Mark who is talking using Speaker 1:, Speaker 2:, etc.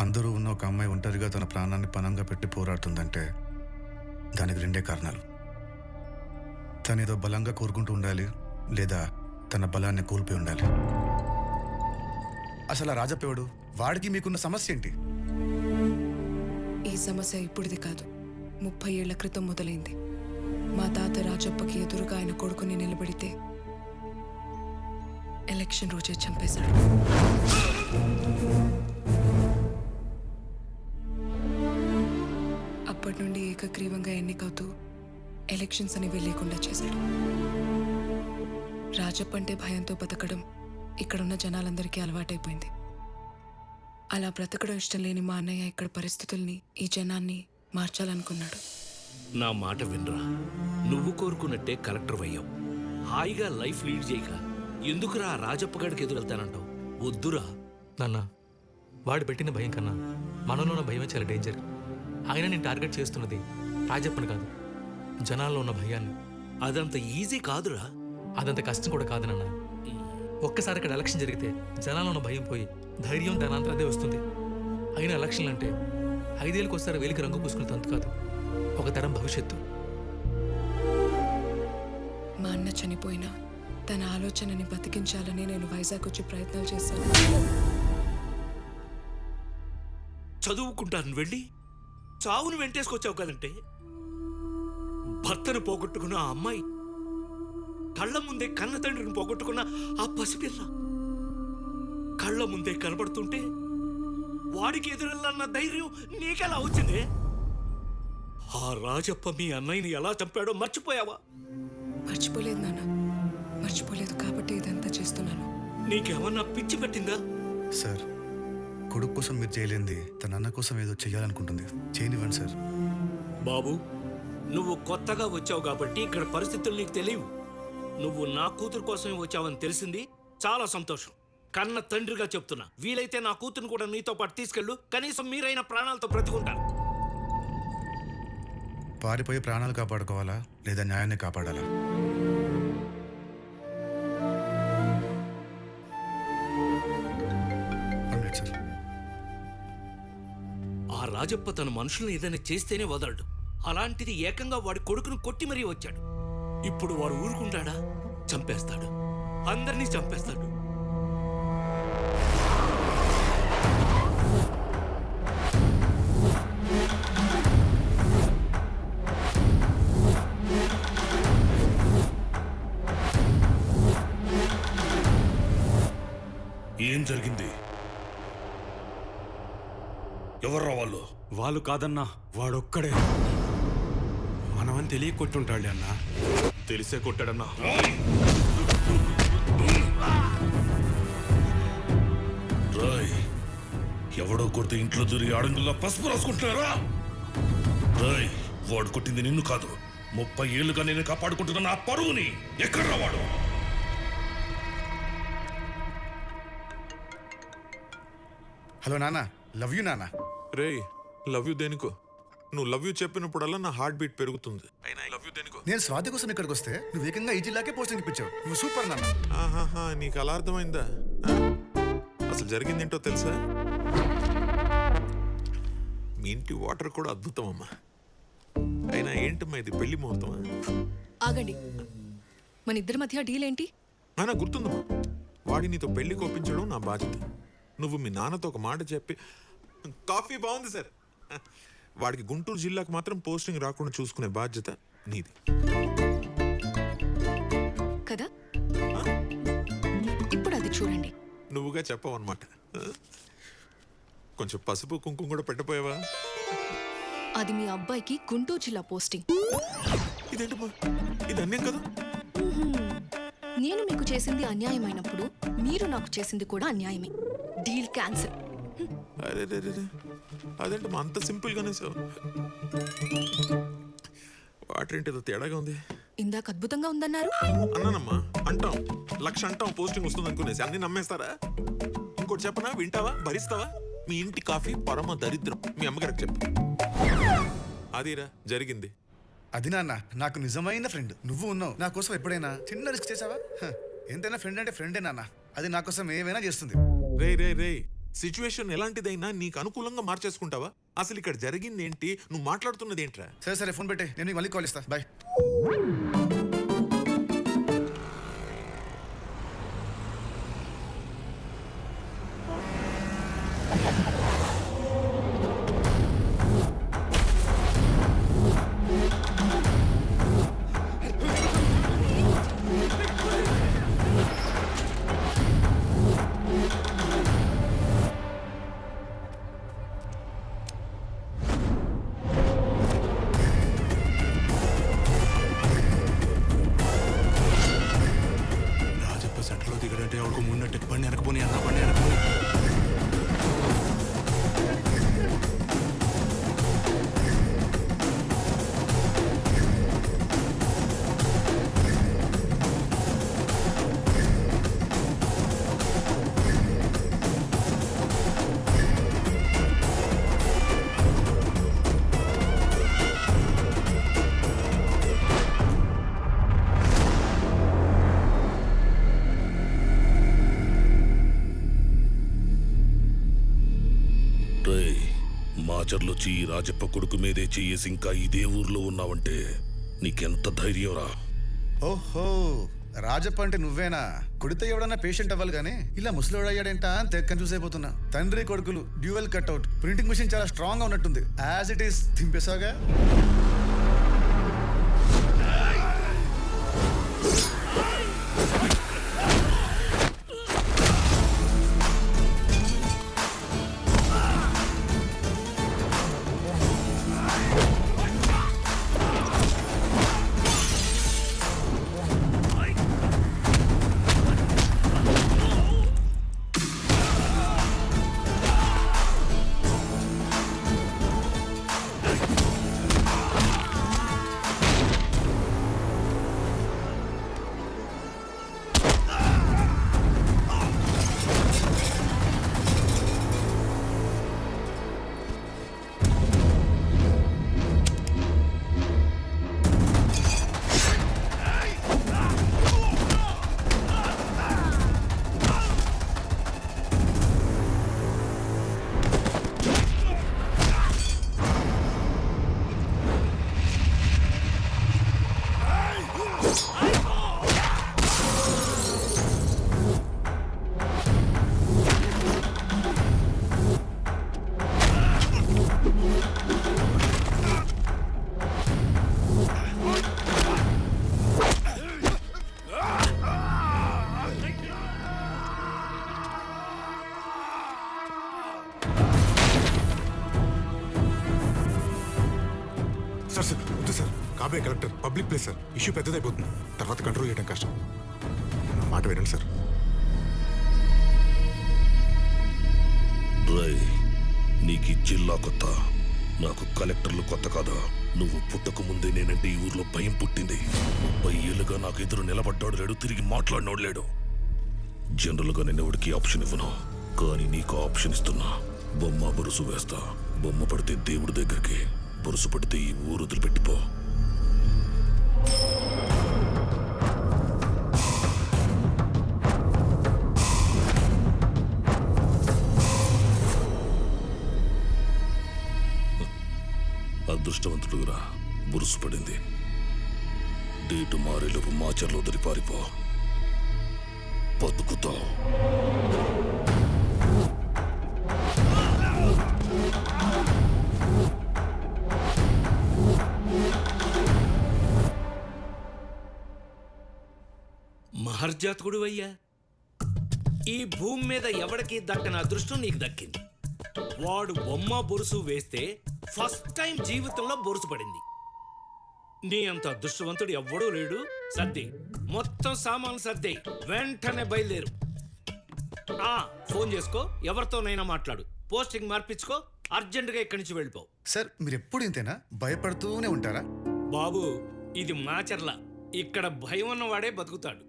Speaker 1: అందరూ ఉన్న ఒక అమ్మాయి ఒంటరిగా తన ప్రాణాన్ని పణంగా పెట్టి పోరాడుతుందంటే దానికి రెండే కారణాలు. తనేదో బలంగా కోరుకుంటూ ఉండాలి, లేదా తన బలాన్ని కోల్పోయి ఉండాలి. అసలు ఆ రాజప్పేవాడు, వాడికి మీకున్న సమస్య ఏంటి?
Speaker 2: ఈ సమస్య ఇప్పుడుది కాదు, 30 ఏళ్ల క్రితం మొదలైంది. మా తాత రాజప్పకి ఎదురుగా ఆయన కొడుకుని నిలబడితే ఎలక్షన్ రోజే చంపేశాడు. అప్పటి నుండి ఏకగ్రీవంగా ఎన్నికవుతూ ఎలక్షన్స్ అనేవి లేకుండా చేశాడు. రాజప్ప అంటే భయంతో బతకడం ఇక్కడున్న జనాలందరికీ అలవాటైపోయింది. అలా బ్రతకడం ఇష్టం లేని మా అన్నయ్య ఇక్కడ పరిస్థితుల్ని, ఈ జనాన్ని మార్చాలనుకున్నాడు.
Speaker 3: నా మాట వినరా, నువ్వు కోరుకున్నట్టే కలెక్టర్ అయ్యావు. హాయిగా లైఫ్ లీడ్ చేయక ఎందుకురా రాజప్ప గడికి ఎదురెళ్తానంటావు? వద్దురా
Speaker 4: నాన్న, వాడు పెట్టిన భయం కన్నా మనలో ఉన్న భయమే చాలా డేంజర్. ఆయన నేను టార్గెట్ చేస్తున్నది రాజప్పని కాదు, జనాల్లో ఉన్న భయాన్ని.
Speaker 3: అదంత ఈజీ కాదురా.
Speaker 4: అదంత కష్టం కూడా కాదు నాన్న. ఒక్కసారి ఇక్కడ ఎలక్షన్ జరిగితే జనాల్లో ఉన్న భయం పోయి ధైర్యం దానంతా అదే వస్తుంది. అయిన ఎలక్షన్లు అంటే 5 ఏళ్ళకి ఒకసారి వేలికి రంగు పూసుకునే తంతు కాదు, ఒక తరం భవిష్యత్తు.
Speaker 2: మా అన్న చనిపోయినా తన ఆలోచనని బతికించాలని నేను వైజాగ్ వచ్చి ప్రయత్నాలు చేశాను.
Speaker 3: చదువుకుంటాను వెళ్ళి చావును వెంటేసుకొచ్చావు కదంటే. భర్తను పోగొట్టుకున్న ఆ అమ్మాయి, కళ్ళ ముందే కన్న తండ్రిని పోగొట్టుకున్న ఆ పసిపిల్ల కళ్ళ ముందే కనబడుతుంటే వాడికి ఎదురెళ్ళన్న ధైర్యం నీకెలా వచ్చిందే? ఆ రాజప్ప మీ అన్నయ్యని ఎలా చంపాడో మర్చిపోయావా?
Speaker 2: మర్చిపోలేదు నాన్న, మర్చిపోలేదు కాబట్టి ఇదంతా చేస్తున్నాను.
Speaker 3: నీకేమన్నా పిచ్చి పెట్టిందా?
Speaker 1: సార్, కొడుకు కోసం మీరు చేయలేంది తన అన్న కోసం ఏదో చెయ్యాలనుకుంటుంది. చేయనివ్వండి సార్.
Speaker 3: బాబు, నువ్వు కొత్తగా వచ్చావు కాబట్టి ఇక్కడ పరిస్థితులు నీకు తెలియవు. నువ్వు నా కూతురు కోసమే వచ్చావని తెలిసింది, చాలా సంతోషం. కన్న తండ్రిగా చెప్తున్నా, వీలైతే నా కూతురుని కూడా నీతో పాటు తీసుకెళ్ళు. కనీసం మీరైన ప్రాణాలతో బ్రతుకుంటారు.
Speaker 1: పారిపోయి ప్రాణాలు కాపాడుకోవాలా, లేదా న్యాయాన్ని కాపాడాలా? సార్,
Speaker 3: ఆ రాజప్ప తన మనుషులను ఏదైనా చేస్తేనే వదలడు. అలాంటిది ఏకంగా వాడి కొడుకును కొట్టి మరీ వచ్చాడు. ఇప్పుడు వాడు ఊరుకుంటాడా? చంపేస్తాడు, అందరినీ చంపేస్తాడు.
Speaker 5: ఏం జరిగింది? ఎవర్రా వాళ్ళు?
Speaker 6: వాళ్ళు కాదన్నా, వాడొక్కడే. మనమని తెలియ కొట్టుంటాడు అన్నా.
Speaker 5: తెలిసే కొట్టాడన్నా. రాయ్, ఎవడో కొడితే ఇంట్లో దూరి ఆడంగుల్లా పసుపు రాసుకుంటున్నారా? రాయ్, వాడు కొట్టింది నిన్ను కాదు, 30 ఏళ్ళుగా నేను కాపాడుకుంటున్నా నా పరువుని. ఎక్కడ్రా వాడు?
Speaker 1: హలో నాన్న, లవ్ యూ నాన్న.
Speaker 7: రే, లవ్ యూ దేనికో? నువ్వు లవ్ యూ చెప్పినప్పుడల్లా నా హార్ట్ బీట్ పెరుగుతుంది. అయినా లవ్ యూ దేనికో?
Speaker 1: నేను స్వాతి కోసం ఇక్కడికి వస్తే నువ్వు ఏకంగా ఈ జిల్లాకే పోస్టింగ్ ఇప్పించావు. నువ్వు సూపర్ నాన్న.
Speaker 7: ఆహాహా, నీకు అలా అర్థమైందా? అసలు జరిగిందేంటో తెలుసా? మీ ఇంటి వాటర్ కూడా అద్భుతం అమ్మా. అయినా ఏంటమ్మా ఇది, పెళ్లి ముహూర్తమా?
Speaker 2: ఆగండి, మన ఇద్దరి మధ్య డీల్ ఏంటి?
Speaker 7: అయినా గుర్తుందమ్మా, వాడి నీతో పెళ్లి కోపించడం నా బాధ్యత. నువ్వు మీ నాన్నతో ఒక మాట చెప్పి, కాఫీ బాగుంది సార్, వాడికి గుంటూరు జిల్లాకు మాత్రం పోస్టింగ్ రాకుండా చూసుకునే బాధ్యత నీది
Speaker 8: కదా. ఇప్పుడు అది చూడండి.
Speaker 7: నువ్వుగా చెప్పావు అనమాట. కొంచెం పసుపు కుంకుమ కూడా పెట్టపోయావా?
Speaker 8: అది మీ అబ్బాయికి గుంటూరు జిల్లా పోస్టింగ్.
Speaker 7: ఇదేంటమ్మా, ఇది అన్యాయం కదా?
Speaker 8: నేను మీకు చేసింది అన్యాయమైనప్పుడు మీరు నాకు చేసింది కూడా అన్యాయమే. Deal cancel.
Speaker 7: అరే అదేంటమ్మా అంత సింపుల్ గానే సార్? వాటర్ ఏంటి ఏదో తేడాగా ఉంది.
Speaker 8: ఇందాక అద్భుతంగా ఉందన్నారు.
Speaker 7: అన్నానమ్మా, అంటాం 1,00,000 అంటాం పోస్టింగ్ వస్తుంది అనుకునేసి అన్ని నమ్మేస్తారా? ఇంకోటి చెప్పనా, వింటావా, భరిస్తావా? మీ ఇంటి కాఫీ పరమ దరిద్రం. మీ అమ్మగారికి చెప్పు. అదిరా జరిగింది.
Speaker 1: అది నాన్న, నాకు నిజమైన ఫ్రెండ్ నువ్వు ఉన్నావు. నా కోసం ఎప్పుడైనా చిన్న రిస్క్ చేసావా? ఎంతైనా ఫ్రెండ్ అంటే ఫ్రెండే నాన్న. అది నా కోసం ఏమైనా చేస్తుంది.
Speaker 7: రే రే రే, సిచ్యువేషన్ ఎలాంటిదైనా నీకు అనుకూలంగా మార్చేసుకుంటావా? అసలు ఇక్కడ జరిగింది ఏంటి? నువ్వు మాట్లాడుతున్నది ఏంట్రా?
Speaker 1: సరే సరే ఫోన్ పెట్టే, నేను నీకు మళ్ళీ కాల్ ఇస్తా. బాయ్.
Speaker 6: రాజప్ప సెంటర్లో దిగడంటే ఎవరికి మున్నట్టు బండి వెనకపోని అన్న బండి వెనకపోని.
Speaker 5: రేయ్, మాచర్లో చెయ్యి రాజప్ప కొడుకు మీదే చెయ్యేసి ఇంకా ఇదే ఊర్లో ఉన్నావంటే నీకెంత ధైర్యం రా?
Speaker 1: ఓహో, రాజప్ప అంటే నువ్వేనా? కొడితే ఎవడన్నా పేషెంట్ అవ్వాలి కానీ ఇలా ముసలివాడు అయ్యాడేంటా అని తెక్కని చూసైపోతున్నా. తండ్రి కొడుకులు డ్యూయల్ కట్అవుట్. ప్రింటింగ్ మిషన్ చాలా స్ట్రాంగ్ గా ఉన్నట్టుంది. యాజ్ ఇట్ ఈస్ దింపేసాగా.
Speaker 6: సార్ సార్ వద్దు సార్. కాబోయే collector, public place sir. Issue పెద్దదైపోతుంది. తర్వాత కంట్రోల్ చేయడం కష్టం. నా మాట వినండి సార్.
Speaker 5: రేయ్, నీకు ఈ జిల్లా కొత్త, నాకు కలెక్టర్లు కొత్త కాదా? నువ్వు పుట్టక ముందే నేనంటే ఈ ఊర్లో భయం పుట్టింది. 30 ఏళ్ళుగా నాకు ఎదురు నిలబడ్డాడు లేడు, తిరిగి మాట్లాడినోడు లేడు. జనరల్గా నేను ఎవడికి ఆప్షన్ ఇవ్వను, కానీ నీకు ఆప్షన్ ఇస్తున్నా. బొమ్మ బొరుసు వేస్తా. బొమ్మ పడితే దేవుడి దగ్గరికి, బొరుసు పడితే ఈ ఊరు వదిలిపెట్టిపో. అదృష్టవంతుడురా, బురుసు పడింది. డేటు మారేలోపు మాచర్లో వదిలి పారిపో, బతుకుతావు.
Speaker 3: మహర్జాతకుడు అయ్యా, ఈ భూమి మీద ఎవడికి దక్కని అదృష్టం నీకు దక్కింది. వాడు బొమ్మ బొరుసు వేస్తే ఫస్ట్ టైం జీవితంలో బొరుసు పడింది. నీ అంత అదృష్టవంతుడు ఎవ్వడూ లేడు. సర్ది, మొత్తం సామాన్లు సర్ది వెంటనే బయలుదేరు. ఫోన్ చేసుకో, ఎవరితోనైనా మాట్లాడు, పోస్టింగ్ మార్పించుకో, అర్జెంటుగా ఇక్కడి నుంచి వెళ్ళిపో.
Speaker 1: సార్ మీరు ఎప్పుడు ఇంతేనా? భయపడుతూనే ఉంటారా?
Speaker 3: బాబు, ఇది మాచర్ల. ఇక్కడ భయం ఉన్నవాడే బతుకుతాడు.